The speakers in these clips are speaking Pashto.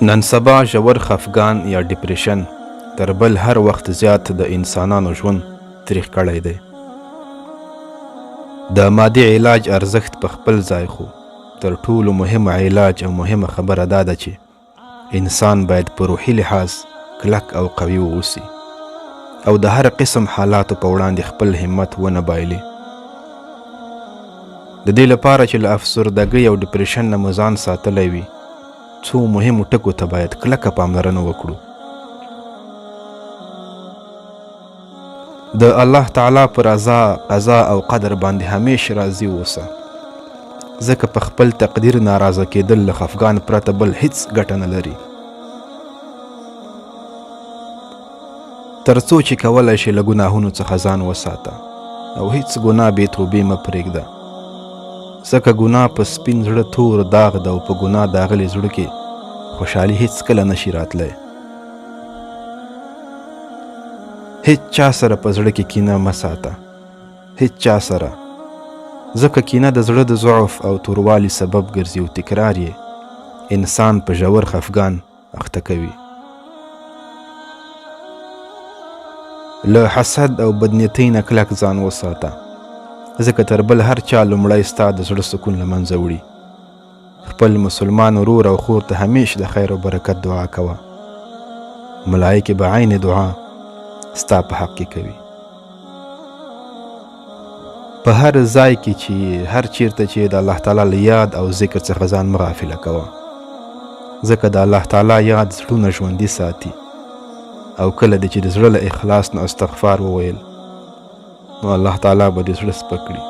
نن سبا ژور خفګان یا ډیپریشن تر بل هر وخت زیات د انسانانو ژوند تریخ کړی دی. د مادي علاج ارزښت په خپل ځای، خو تر ټولو مهمه علاج او مهمه خبره دا ده چې انسان باید په روحي لحاظ کلک او قوي واوسي او د هر قسم حالاتو په وړاندې خپل همت ونه بایلي. د دې لپاره چې له افسردګۍ او ډیپریشن نه مو ځان ساتلی وي، څو مهمو ټکو ته باید کلکه پاملرنه وکړو. د الله تعالی پر قضا او قدر باندې همیش راضي اوسه، ځکه په خپل تقدیر ناراضه کېدل له خفګان پرته بل هیڅ ګټه نه لري. تر څو چې کولی شي له ګناهونو څخه ځان وساته او هیڅ ګناه بې توبې مه پرېږده، ځکه ګناه په سپین زړه تور داغ ده او په ګناه داغلي زړه کې خوشحالي هیڅکله نشي راتلی. هیڅ چا سره په زړه کې کینه مه ساته، هیڅ چا سره، ځکه کینه د زړه د ضعف او توروالي سبب ګرځي او تکرار یې انسان په ژور خفګان اخته کوي. له حسد او بدنیتۍ نه کلک ځان وساته، ځکه تر بل هر چا لومړی ستا د زړه سکون له منځه وړي. خپل مسلمان ورور او خور ته همیش د خیر او برکت دعا کوه، ملایکې به عین دعا ستا په حق کې کوي. په هر ځای کې چې هر چیرته چې د الله تعالی له یاد او ذکر څخه ځان مه غافله کوه، ځکه د الله تعالی یاد زړونه ژوندي ساتي او کله دې چې د زړه له اخلاص نه استغفار وویل، نو الله تعالی به دې زړه سپک کړي.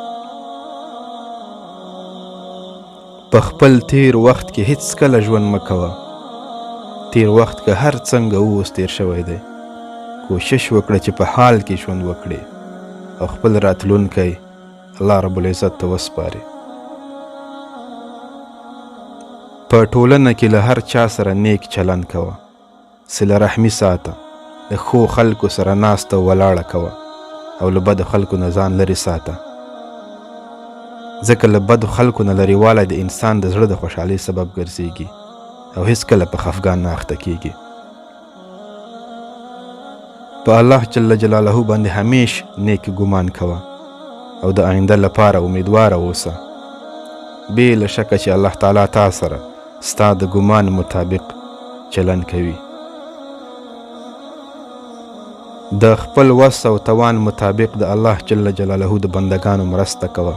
په خپل تیر وخت کې هیڅکله ژوند مه کوه. تیر وخت که هر څنګه اوس تیر شوی دی، کوشش وکړه چې په حال کې ژوند وکړې او خپل راتلونکی الله رب العزت ته وسپارې. په ټولنه کې له هر چا سره نیک چلند کوه، صله رحمي ساته، د ښو خلکو سره ناسته ولاړه کوه او له بدو خلکو نه ځان لرې ساته، ځکه له بدو خلکو نه لرېوالی د انسان د زړه د خوشحالۍ سبب ګرځېږي او هیڅکله په خفګان نه اخته کېږي. په الله جل جلاله باندې همیش نیک ګمان کوه او د آینده لپاره امیدواره اوسه، بې له شکه چې الله تعالی تا سره ستا د ګمان مطابق چلند کوي. د خپل وس او توان مطابق د الله جل جلاله د بندگانو مرسته کوه.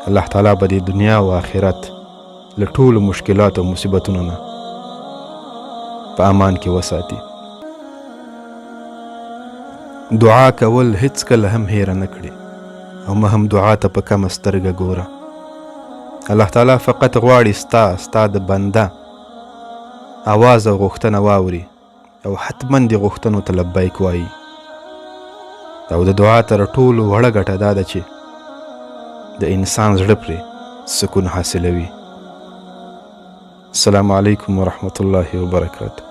الله تعالی به د دنیا و آخرت له ټولو مشکلات او مصیبتونو نه په امان کې وساتي. دعا کول هیڅکله هم هیره نه کړي او مه هم دعا ته په کمه سترګه ګوره. الله تعالی فقط غواړي ستا د بنده اواز او غوښتنه واوري او حتما د غوښتنو ته لبیک وایي. او د دعا تر ټولو وړه ګټه دا ده چې د انسان زړه پرې سکون حاصلوي. السلام علیکم ورحمة الله وبرکاته.